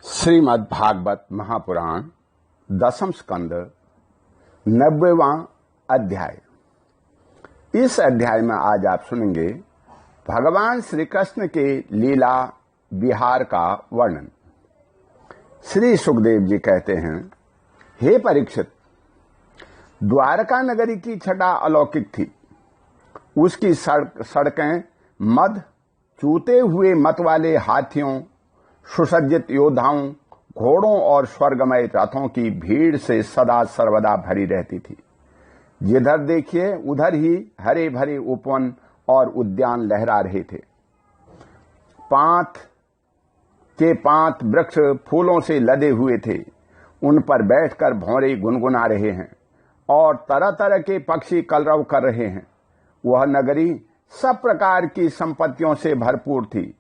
श्रीमद् भागवत महापुराण दसम स्कंद 90वां अध्याय। इस अध्याय में आज आप सुनेंगे भगवान श्री कृष्ण के लीला विहार का वर्णन। श्री सुखदेव जी कहते हैं, हे परीक्षित, द्वारका नगरी की छटा अलौकिक थी। उसकी सड़कें मद चूते हुए मत वाले हाथियों, सुसज्जित योद्धाओं, घोड़ों और स्वर्गमय रथों की भीड़ से सदा सर्वदा भरी रहती थी। जिधर देखिए उधर ही हरे भरे उपवन और उद्यान लहरा रहे थे। पांत के पांत वृक्ष फूलों से लदे हुए थे। उन पर बैठकर भौरे गुनगुना रहे हैं और तरह तरह के पक्षी कलरव कर रहे हैं। वह नगरी सब प्रकार की संपत्तियों से भरपूर थी।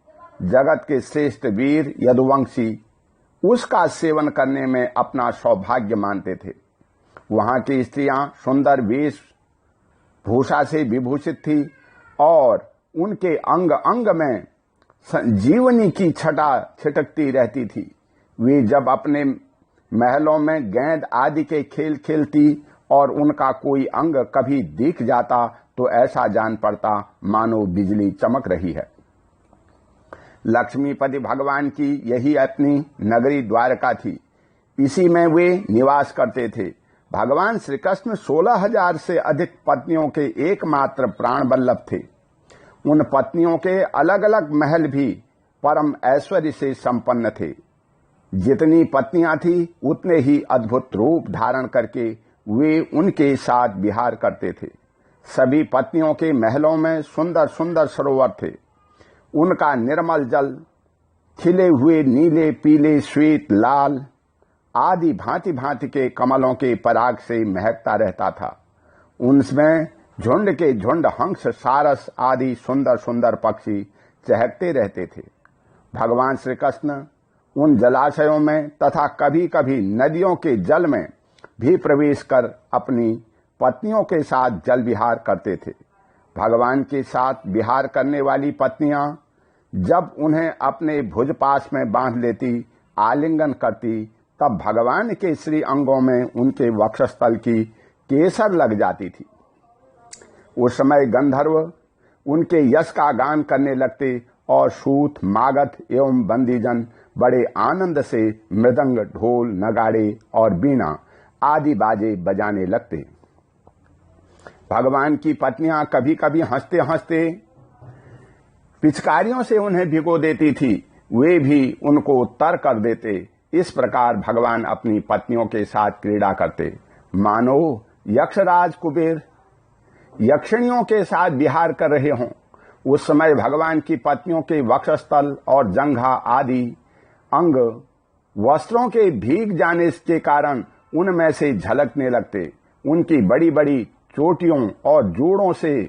जगत के श्रेष्ठ वीर यदुवंशी उसका सेवन करने में अपना सौभाग्य मानते थे। वहां की स्त्रियां सुंदर वेश भूषा से विभूषित थी और उनके अंग अंग में जीवनी की छटा छिटकती रहती थी। वे जब अपने महलों में गेंद आदि के खेल खेलती और उनका कोई अंग कभी दिख जाता तो ऐसा जान पड़ता मानो बिजली चमक रही है। लक्ष्मीपति भगवान की यही अपनी नगरी द्वारका थी। इसी में वे निवास करते थे। भगवान श्री कृष्ण 16,000 से अधिक पत्नियों के एकमात्र प्राण वल्लभ थे। उन पत्नियों के अलग अलग महल भी परम ऐश्वर्य से संपन्न थे। जितनी पत्नियां थी उतने ही अद्भुत रूप धारण करके वे उनके साथ विहार करते थे। सभी पत्नियों के महलों में सुंदर सुंदर सरोवर थे। उनका निर्मल जल खिले हुए नीले, पीले, श्वेत, लाल आदि भांति भांति के कमलों के पराग से महकता रहता था। उनमें झुंड के झुंड हंस, सारस आदि सुंदर सुंदर पक्षी चहकते रहते थे। भगवान श्री कृष्ण उन जलाशयों में तथा कभी कभी नदियों के जल में भी प्रवेश कर अपनी पत्नियों के साथ जल विहार करते थे। भगवान के साथ विहार करने वाली पत्नियां जब उन्हें अपने भुजपास में बांध लेती, आलिंगन करती, तब भगवान के श्री अंगों में उनके वक्षस्थल की केसर लग जाती थी। उस समय गंधर्व उनके यश का गान करने लगते और सूत, मागध एवं बंदीजन बड़े आनंद से मृदंग, ढोल, नगाड़े और बीना आदि बाजे बजाने लगते। भगवान की पत्नियां कभी कभी हंसते हंसते पिचकारियों से उन्हें भिगो देती थी। वे भी उनको तर कर देते। इस प्रकार भगवान अपनी पत्नियों के साथ क्रीड़ा करते, मानो यक्षराज कुबेर यक्षिणियों के साथ विहार कर रहे हों। उस समय भगवान की पत्नियों के वक्षस्थल और जंघा आदि अंग वस्त्रों के भीग जाने के कारण उनमें से झलकने लगते। उनकी बड़ी बड़ी चोटियों और जोड़ों से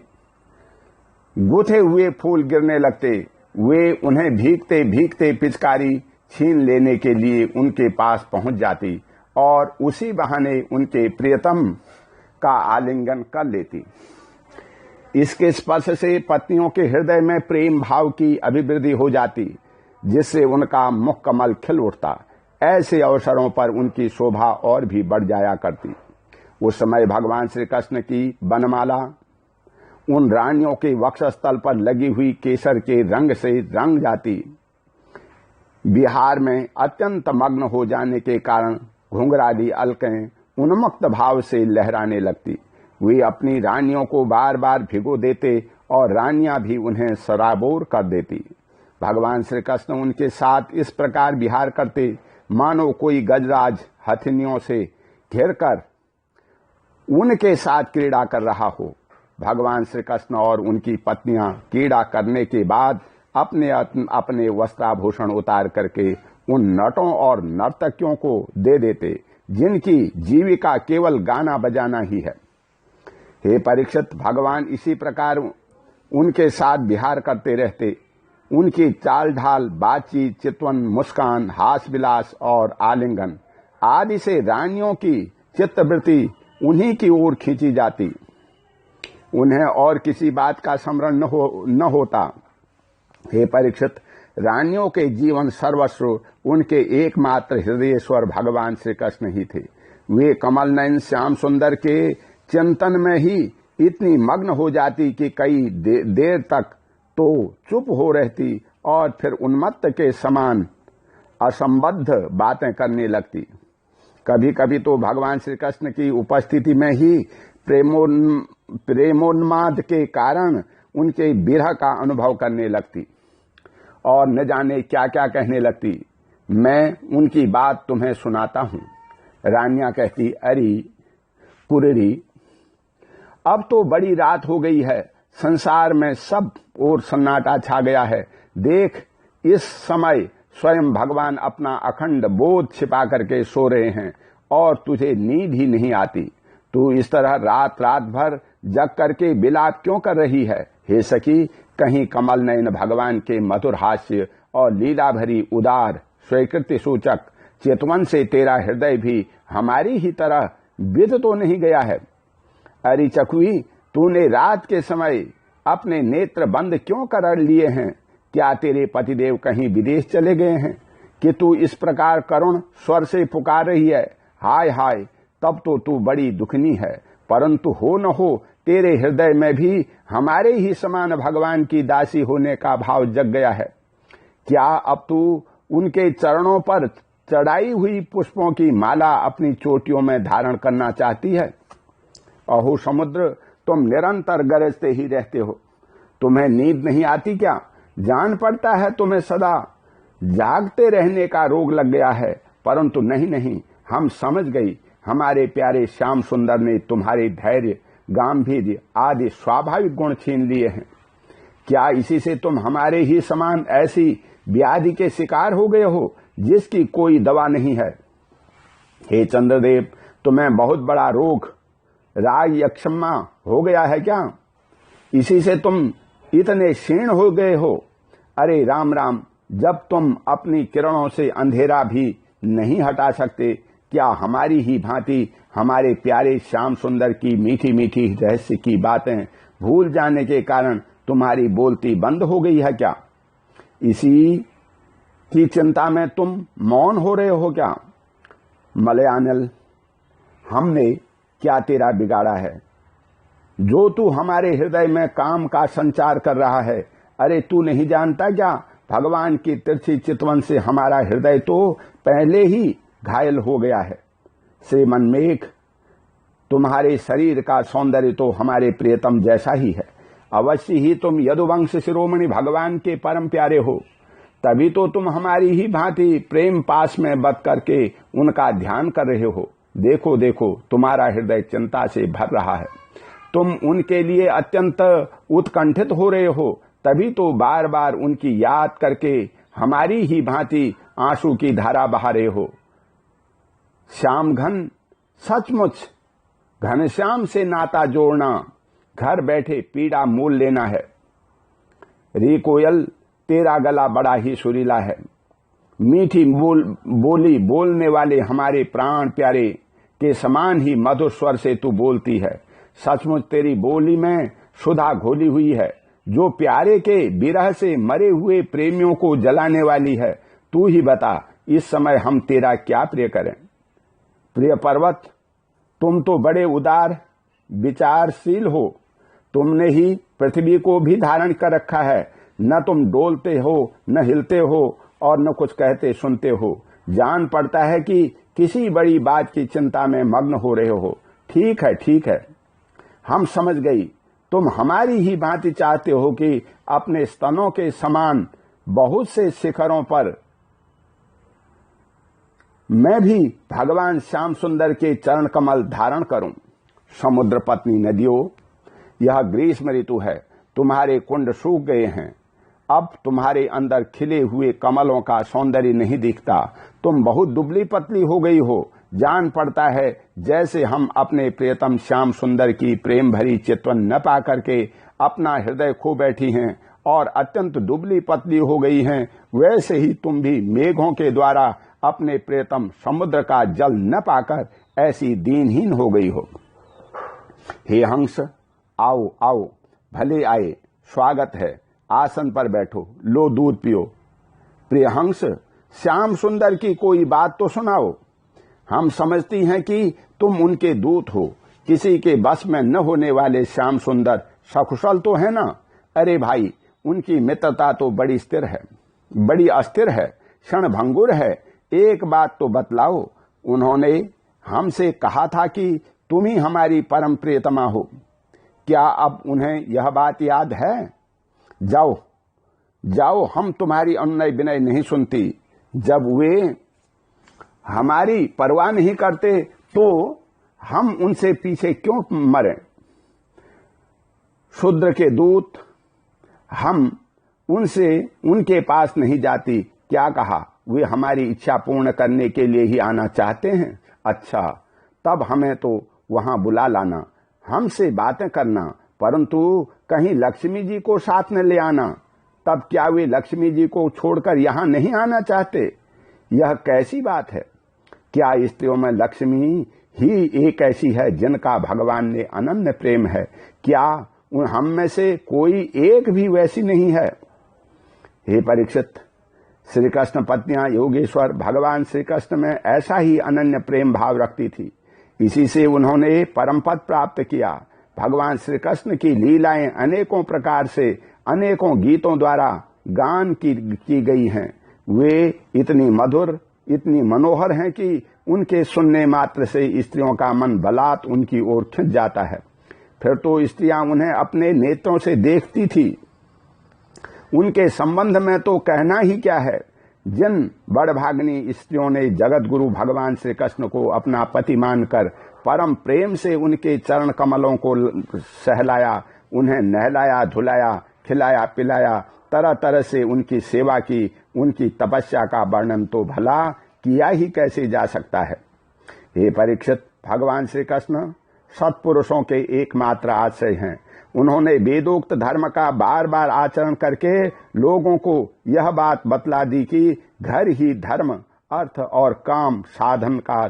गुथे हुए फूल गिरने लगते। वे उन्हें भीगते भीगते पिचकारी छीन लेने के लिए उनके पास पहुंच जाती और उसी बहाने उनके प्रियतम का आलिंगन कर लेती। इसके स्पर्श से पत्नियों के हृदय में प्रेम भाव की अभिवृद्धि हो जाती, जिससे उनका मुख कमल खिल उठता। ऐसे अवसरों पर उनकी शोभा और भी बढ़ जाया करती। उस समय भगवान श्री कृष्ण की वनमाला उन रानियों के वक्षस्थल पर लगी हुई केसर के रंग से रंग जाती। बिहार में अत्यंत मग्न हो जाने के कारण घुंघराली अलकें उन्मुक्त भाव से लहराने लगती। वे अपनी रानियों को बार बार भिगो देते और रानियां भी उन्हें सराबोर कर देती। भगवान श्री कृष्ण उनके साथ इस प्रकार विहार करते मानो कोई गजराज हथिनियों से घेरकर उनके साथ क्रीड़ा कर रहा हो। भगवान श्री कृष्ण और उनकी पत्नियां क्रीड़ा करने के बाद अपने अपने वस्त्राभूषण उतार करके उन नटों और नर्तकियों को दे देते, जिनकी जीविका केवल गाना बजाना ही है। हे परीक्षित, भगवान इसी प्रकार उनके साथ विहार करते रहते। उनकी चाल ढाल, बातचीत, चितवन, मुस्कान, हास विलास और आलिंगन आदि से रानियों की चित्तवृत्ति उन्हीं की ओर खींची जाती। उन्हें और किसी बात का स्मरण न होता। हे परीक्षित, रानियों के जीवन सर्वस्व उनके एकमात्र हृदयेश्वर भगवान श्री कृष्ण ही थे। वे कमल नयन श्याम सुंदर के चिंतन में ही इतनी मग्न हो जाती कि कई देर तक तो चुप हो रहती और फिर उन्मत्त के समान असंबद्ध बातें करने लगती। कभी कभी तो भगवान श्री कृष्ण की उपस्थिति में ही प्रेमोन्माद के कारण उनके विरह का अनुभव करने लगती और न जाने क्या क्या कहने लगती। मैं उनकी बात तुम्हें सुनाता हूं। रानियां कहती, अरे कुररी, अब तो बड़ी रात हो गई है, संसार में सब और सन्नाटा छा गया है। देख, इस समय स्वयं भगवान अपना अखंड बोध छिपा करके सो रहे हैं और तुझे नींद ही नहीं आती। तू इस तरह रात रात भर जग करके विलाप क्यों कर रही है? हे सखी, कहीं कमल नयन भगवान के मधुर हास्य और लीला भरी उदार स्वीकृति सूचक चितवन से तेरा हृदय भी हमारी ही तरह विद तो नहीं गया है? अरे चकुई, तूने रात के समय अपने नेत्र बंद क्यों कर लिए हैं? क्या तेरे पतिदेव कहीं विदेश चले गए हैं कि तू इस प्रकार करुण स्वर से पुकार रही है? हाय हाय, तब तो तू बड़ी दुखनी है। परंतु हो न हो तेरे हृदय में भी हमारे ही समान भगवान की दासी होने का भाव जग गया है। क्या अब तू उनके चरणों पर चढ़ाई हुई पुष्पों की माला अपनी चोटियों में धारण करना चाहती है? अहो समुद्र, तुम निरंतर गरजते ही रहते हो। तुम्हें नींद नहीं आती क्या? जान पड़ता है तुम्हें सदा जागते रहने का रोग लग गया है। परंतु नहीं नहीं, हम समझ गई। हमारे प्यारे श्याम सुंदर ने तुम्हारे धैर्य, गांभीर्य आदि स्वाभाविक गुण छीन लिए हैं। क्या इसी से तुम हमारे ही समान ऐसी व्याधि के शिकार हो गए हो जिसकी कोई दवा नहीं है? हे चंद्रदेव, तुम्हें बहुत बड़ा रोग राग यक्षमा हो गया है क्या? इसी से तुम इतने क्षीण हो गए हो। अरे राम राम, जब तुम अपनी किरणों से अंधेरा भी नहीं हटा सकते, क्या हमारी ही भांति हमारे प्यारे श्याम सुंदर की मीठी मीठी रहस्य की बातें भूल जाने के कारण तुम्हारी बोलती बंद हो गई है क्या? इसी की चिंता में तुम मौन हो रहे हो क्या? मलयानल, हमने क्या तेरा बिगाड़ा है जो तू हमारे हृदय में काम का संचार कर रहा है? अरे तू नहीं जानता क्या, भगवान की तिरछी चितवन से हमारा हृदय तो पहले ही घायल हो गया है। श्रीमन मेघ, तुम्हारे शरीर का सौंदर्य तो हमारे प्रियतम जैसा ही है। अवश्य ही तुम यदुवंश शिरोमणि भगवान के परम प्यारे हो, तभी तो तुम हमारी ही भांति प्रेम पास में बत करके उनका ध्यान कर रहे हो। देखो देखो, तुम्हारा हृदय चिंता से भर रहा है। तुम उनके लिए अत्यंत उत्कंठित हो रहे हो, तभी तो बार बार उनकी याद करके हमारी ही भांति आंसू की धारा बहा रहे हो। श्याम घन, सचमुच घनश्याम से नाता जोड़ना घर बैठे पीड़ा मोल लेना है। रे कोयल, तेरा गला बड़ा ही सुरीला है। मीठी बोली बोलने वाले हमारे प्राण प्यारे के समान ही मधुर स्वर से तू बोलती है। सचमुच तेरी बोली में सुधा घोली हुई है, जो प्यारे के विरह से मरे हुए प्रेमियों को जलाने वाली है। तू ही बता, इस समय हम तेरा क्या प्रिय करें? प्रिय पर्वत, तुम तो बड़े उदार विचारशील हो। तुमने ही पृथ्वी को भी धारण कर रखा है। न तुम डोलते हो, न हिलते हो और न कुछ कहते सुनते हो। जान पड़ता है कि किसी बड़ी बात की चिंता में मग्न हो रहे हो। ठीक है ठीक है, हम समझ गई। तुम हमारी ही भांति चाहते हो कि अपने स्तनों के समान बहुत से शिखरों पर मैं भी भगवान श्याम सुंदर के चरण कमल धारण करूं। समुद्र पत्नी नदियों, यह ग्रीष्म ऋतु है। तुम्हारे कुंड सूख गए हैं। अब तुम्हारे अंदर खिले हुए कमलों का सौंदर्य नहीं दिखता। तुम बहुत दुबली पतली हो गई हो। जान पड़ता है जैसे हम अपने प्रियतम श्याम सुंदर की प्रेम भरी चितवन न पा करके अपना हृदय खो बैठी हैं और अत्यंत दुबली पतली हो गई हैं, वैसे ही तुम भी मेघों के द्वारा अपने प्रियतम समुद्र का जल न पाकर ऐसी दीनहीन हो गई हो। हे हंस, आओ आओ, भले आए, स्वागत है। आसन पर बैठो, लो दूध पियो। प्रियहंस, श्याम सुंदर की कोई बात तो सुनाओ। हम समझती हैं कि तुम उनके दूत हो। किसी के बस में न होने वाले श्याम सुंदर सकुशल तो है ना? अरे भाई, उनकी मित्रता तो बड़ी स्थिर है, बड़ी अस्थिर है, क्षणभंगुर है। एक बात तो बतलाओ, उन्होंने हमसे कहा था कि तुम ही हमारी परम प्रियतमा हो। क्या अब उन्हें यह बात याद है? जाओ जाओ, हम तुम्हारी अनुनय विनय नहीं सुनती। जब वे हमारी परवाह नहीं करते तो हम उनसे पीछे क्यों मरें? शूद्र के दूत, हम उनके पास नहीं जाती। क्या कहा? वे हमारी इच्छा पूर्ण करने के लिए ही आना चाहते हैं। अच्छा, तब हमें तो वहां बुला लाना, हमसे बातें करना, परंतु कहीं लक्ष्मी जी को साथ न ले आना। तब क्या वे लक्ष्मी जी को छोड़कर यहां नहीं आना चाहते? यह कैसी बात है? क्या स्त्रियों में लक्ष्मी ही एक ऐसी है जिनका भगवान ने अनन्य प्रेम है? क्या हम में से कोई एक भी वैसी नहीं है? हे परीक्षित, श्री कृष्ण पत्नियां योगेश्वर भगवान श्री कृष्ण में ऐसा ही अनन्य प्रेम भाव रखती थी। इसी से उन्होंने परम पद प्राप्त किया। भगवान श्री कृष्ण की लीलाएं अनेकों प्रकार से अनेकों गीतों द्वारा गान की गई हैं। वे इतनी मधुर, इतनी मनोहर हैं कि उनके सुनने मात्र से स्त्रियों का मन बलात् उनकी ओर खिंच जाता है। फिर तो स्त्रियां उन्हें अपने नेत्रों से देखती थी। उनके संबंध में तो कहना ही क्या है। जिन बड़भागिनी स्त्रियों ने जगत गुरु भगवान श्री कृष्ण को अपना पति मानकर परम प्रेम से उनके चरण कमलों को सहलाया, उन्हें नहलाया, धुलाया, खिलाया, पिलाया, तरह तरह से उनकी सेवा की, उनकी तपस्या का वर्णन तो भला किया ही कैसे जा सकता है। हे परीक्षित, भगवान श्री कृष्ण सत्पुरुषों के एकमात्र आश्रय हैं। उन्होंने वेदोक्त धर्म का बार बार आचरण करके लोगों को यह बात बतला दी कि घर ही धर्म, अर्थ और काम साधन का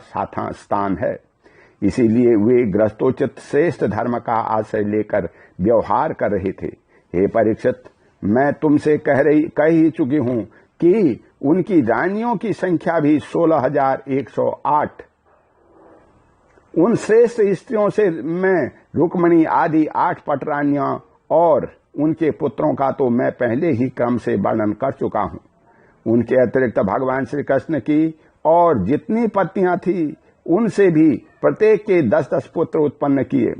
स्थान है। इसीलिए वे गृहस्थोचित श्रेष्ठ धर्म का आश्रय लेकर व्यवहार कर रहे थे। हे परीक्षित, मैं तुमसे कह ही चुकी हूं कि उनकी रानियों की संख्या भी 16,108। उन श्रेष्ठ स्त्रियों से मैं रुक्मिणी आदि 8 पटरानियां और उनके पुत्रों का तो मैं पहले ही क्रम से वर्णन कर चुका हूं। उनके अतिरिक्त भगवान श्री कृष्ण की और जितनी पत्नियां थी, उनसे भी प्रत्येक के 10-10 पुत्र उत्पन्न किए।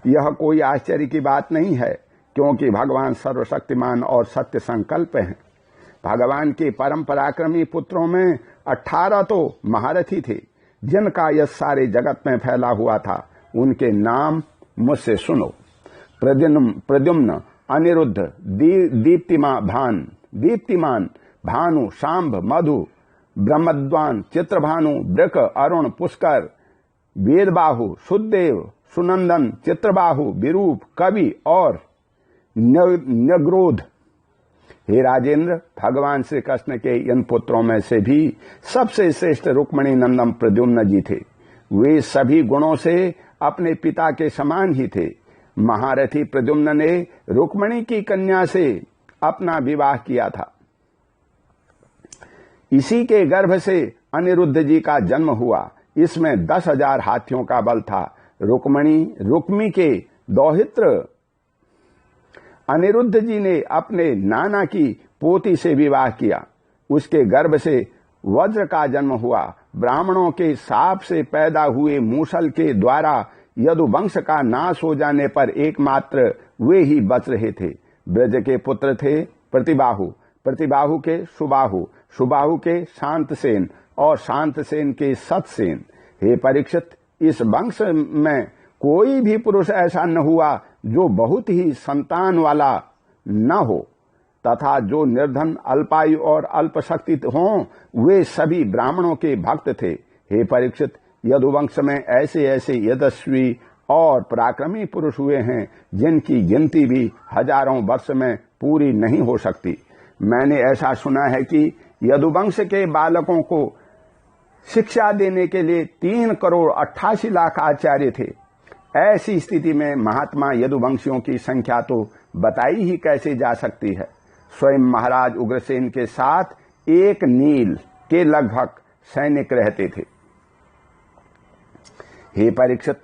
यह कोई आश्चर्य की बात नहीं है, क्योंकि भगवान सर्वशक्तिमान और सत्य संकल्प हैं। भगवान के परम पराक्रमी पुत्रों में 18 तो महारथी थे, जिनका यश सारे जगत में फैला हुआ था। उनके नाम मुझसे सुनो। प्रद्युम्न, अनिरुद्ध, दीप्तिमान, भानु, शांभ, मधु, ब्रह्मद्वान, चित्रभानु, वृक, अरुण, पुष्कर, वेदबाहु, सुदेव, सुनंदन, चित्रबाहु, विरूप, कवि और न्यग्रोध। हे राजेंद्र, भगवान श्री कृष्ण के इन पुत्रों में से भी सबसे श्रेष्ठ रुक्मिणी नंदन प्रद्युम्न जी थे। वे सभी गुणों से अपने पिता के समान ही थे। महारथी प्रद्युम्न ने रुक्मिणी की कन्या से अपना विवाह किया था। इसी के गर्भ से अनिरुद्ध जी का जन्म हुआ। इसमें 10,000 हाथियों का बल था। रुक्मी के दौहित्र अनिरुद्ध जी ने अपने नाना की पोती से विवाह किया। उसके गर्भ से वज्र का जन्म हुआ। ब्राह्मणों के शाप से पैदा हुए मूसल के द्वारा यदुवंश का नाश हो जाने पर एकमात्र वे ही बच रहे थे। ब्रज के पुत्र थे प्रतिबाहु, प्रतिबाहु के सुबाहु, सुबाहु के शांतसेन और शांतसेन के सतसेन। हे परीक्षित, इस वंश में कोई भी पुरुष ऐसा न हुआ जो बहुत ही संतान वाला न हो, तथा जो निर्धन, अल्पायु और अल्पशक्ति हों, वे सभी ब्राह्मणों के भक्त थे। हे परीक्षित, यदुवंश में ऐसे ऐसे यशस्वी और पराक्रमी पुरुष हुए हैं जिनकी गिनती भी हजारों वर्ष में पूरी नहीं हो सकती। मैंने ऐसा सुना है कि यदुवंश के बालकों को शिक्षा देने के लिए 3,88,00,000 आचार्य थे। ऐसी स्थिति में महात्मा यदुवंशियों की संख्या तो बताई ही कैसे जा सकती है। स्वयं महाराज उग्रसेन के साथ 1 नील के लगभग सैनिक रहते थे। हे परीक्षित,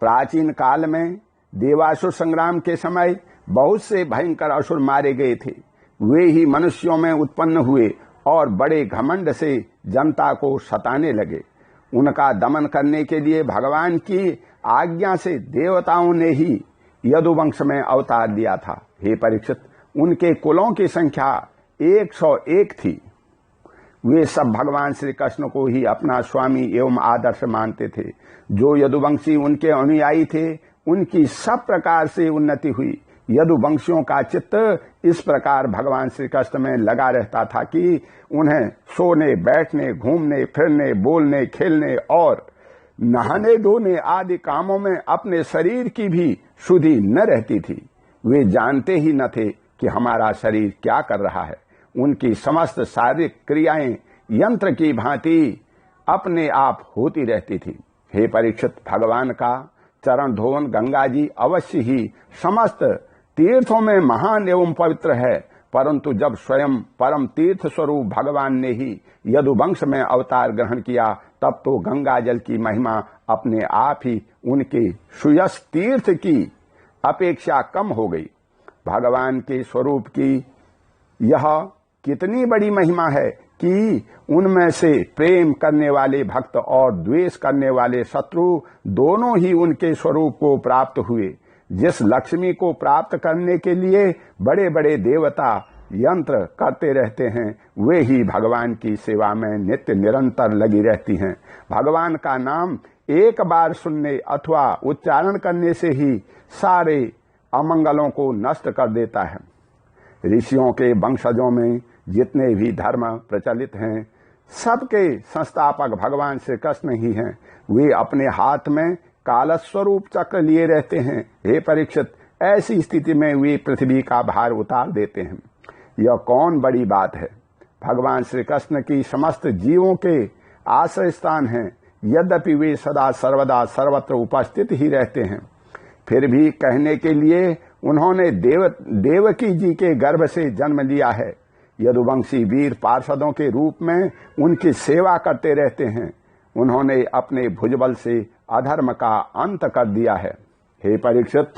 प्राचीन काल में देवासुर संग्राम के समय बहुत से भयंकर असुर मारे गए थे। वे ही मनुष्यों में उत्पन्न हुए और बड़े घमंड से जनता को सताने लगे। उनका दमन करने के लिए भगवान की आज्ञा से देवताओं ने ही यदुवंश में अवतार लिया था। हे परीक्षित, उनके कुलों की संख्या 101 थी। वे सब भगवान श्री कृष्ण को ही अपना स्वामी एवं आदर्श मानते थे। जो यदुवंशी उनके अनुयायी थे, उनकी सब प्रकार से उन्नति हुई। यदुवंशियों का चित्त इस प्रकार भगवान श्री कृष्ण में लगा रहता था कि उन्हें सोने, बैठने, घूमने, फिरने, बोलने, खेलने और नहाने धोने आदि कामों में अपने शरीर की भी शुद्धि न रहती थी। वे जानते ही न थे कि हमारा शरीर क्या कर रहा है। उनकी समस्त शारीरिक क्रियाएं यंत्र की भांति अपने आप होती रहती थी। हे परीक्षित, भगवान का चरण धोवन गंगा जी अवश्य ही समस्त तीर्थों में महान एवं पवित्र है, परंतु जब स्वयं परम तीर्थ स्वरूप भगवान ने ही यदुवंश में अवतार ग्रहण किया, तब तो गंगा जल की महिमा अपने आप ही उनके सुयश तीर्थ की अपेक्षा कम हो गई। भगवान के स्वरूप की यह कितनी बड़ी महिमा है कि उनमें से प्रेम करने वाले भक्त और द्वेष करने वाले शत्रु दोनों ही उनके स्वरूप को प्राप्त हुए। जिस लक्ष्मी को प्राप्त करने के लिए बड़े बड़े देवता यंत्र करते रहते हैं, वे ही भगवान की सेवा में नित्य निरंतर लगी रहती हैं। भगवान का नाम एक बार सुनने अथवा उच्चारण करने से ही सारे अमंगलों को नष्ट कर देता है। ऋषियों के वंशजों में जितने भी धर्म प्रचलित हैं, सबके संस्थापक भगवान श्री कृष्ण ही हैं। वे अपने हाथ में कालस्वरूप चक्र लिए रहते हैं। हे परीक्षित, ऐसी स्थिति में वे पृथ्वी का भार उतार देते हैं। यह कौन बड़ी बात है? भगवान श्री कृष्ण की समस्त जीवों के आश्रय स्थान हैं। यद्यपि वे सदा सर्वदा सर्वत्र उपस्थित ही रहते हैं, फिर भी कहने के लिए उन्होंने देवकी जी के गर्भ से जन्म लिया है। यदुवंशी वीर पार्षदों के रूप में उनकी सेवा करते रहते हैं। उन्होंने अपने भुजबल से अधर्म का अंत कर दिया है। हे परीक्षित,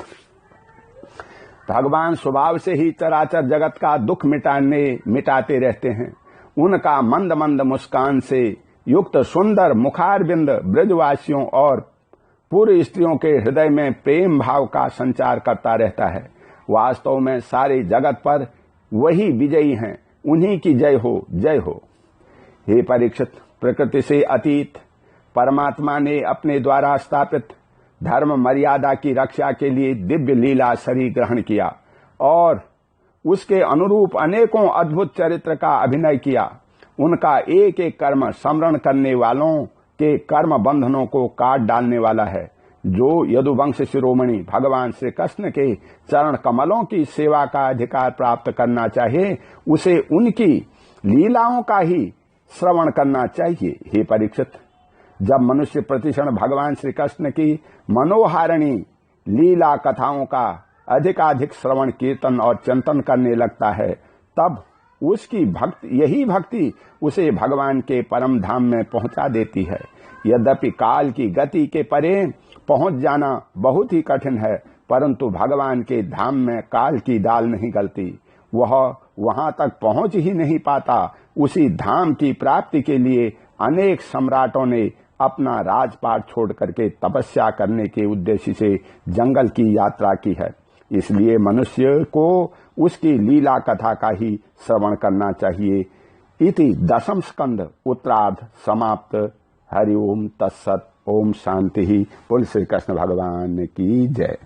भगवान स्वभाव से ही चराचर जगत का दुख मिटाते रहते हैं। उनका मंद मंद मुस्कान से युक्त सुंदर मुखारबिंद ब्रजवासियों और पूर्व स्त्रियों के हृदय में प्रेम भाव का संचार करता रहता है। वास्तव में सारे जगत पर वही विजयी हैं। उन्हीं की जय हो, जय हो। हे परीक्षित, प्रकृति से अतीत परमात्मा ने अपने द्वारा स्थापित धर्म मर्यादा की रक्षा के लिए दिव्य लीला शरीर ग्रहण किया और उसके अनुरूप अनेकों अद्भुत चरित्र का अभिनय किया। उनका एक एक कर्म स्मरण करने वालों के कर्म बंधनों को काट डालने वाला है। जो यदुवंश शिरोमणि भगवान श्री कृष्ण के चरण कमलों की सेवा का अधिकार प्राप्त करना चाहे, उसे उनकी लीलाओं का ही श्रवण करना चाहिए। हे परीक्षित, जब मनुष्य प्रतिक्षण भगवान श्री कृष्ण की मनोहारिणी लीला कथाओं का अधिकाधिक श्रवण, कीर्तन और चिंतन करने लगता है, तब उसकी यही भक्ति उसे भगवान के परम धाम में पहुंचा देती है। यद्यपि काल की गति के परे पहुंच जाना बहुत ही कठिन है, परंतु भगवान के धाम में काल की दाल नहीं गलती। वह वहां तक पहुंच ही नहीं पाता। उसी धाम की प्राप्ति के लिए अनेक सम्राटों ने अपना राजपाट छोड़ करके तपस्या करने के उद्देश्य से जंगल की यात्रा की है। इसलिए मनुष्य को उसकी लीला कथा का ही श्रवण करना चाहिए। इति 10th स्कंद उत्तरार्ध समाप्त। हरि ओम तत्सत। ओम शांति। बोल श्री कृष्ण भगवान की जय।